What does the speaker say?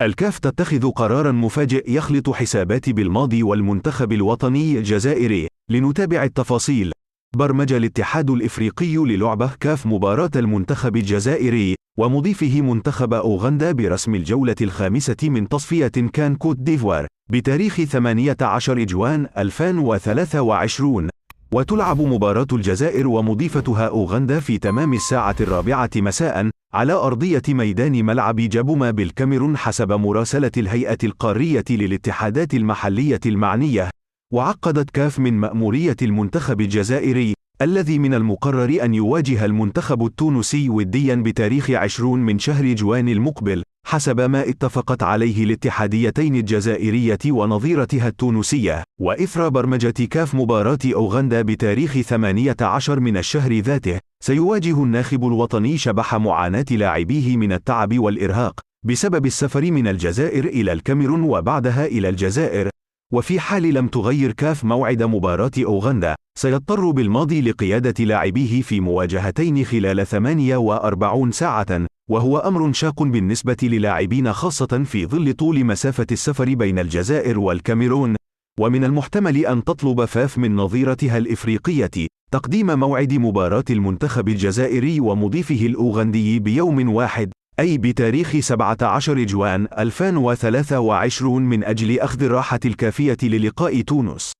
الكاف تتخذ قرارا مفاجئ يخلط حسابات بالماضي والمنتخب الوطني الجزائري. لنتابع التفاصيل. برمج الاتحاد الإفريقي للعبة كاف مباراة المنتخب الجزائري ومضيفه منتخب أوغندا برسم الجولة الخامسة من تصفية كان كوت ديفوار بتاريخ 18 جوان 2023. وتلعب مباراة الجزائر ومضيفتها أوغندا في تمام الساعة 4 مساء على أرضية ميدان ملعب جابوما بالكاميرون حسب مراسلة الهيئة القارية للاتحادات المحلية المعنية. وعقدت كاف من مأمورية المنتخب الجزائري الذي من المقرر أن يواجه المنتخب التونسي وديا بتاريخ 20 من شهر جوان المقبل حسب ما اتفقت عليه الاتحاديتين الجزائرية ونظيرتها التونسية. وإثر برمجة كاف مباراة أوغندا بتاريخ 18 من الشهر ذاته، سيواجه الناخب الوطني شبح معاناة لاعبيه من التعب والإرهاق بسبب السفر من الجزائر إلى الكاميرون وبعدها إلى الجزائر. وفي حال لم تغير كاف موعد مباراة أوغندا، سيضطر بالماضي لقيادة لاعبيه في مواجهتين خلال 48 ساعة، وهو أمر شاق بالنسبة للاعبين خاصة في ظل طول مسافة السفر بين الجزائر والكاميرون. ومن المحتمل أن تطلب فاف من نظيرتها الإفريقية تقديم موعد مباراة المنتخب الجزائري ومضيفه الأوغندي بيوم واحد، أي بتاريخ 17 جوان 2023 من أجل أخذ الراحة الكافية للقاء تونس.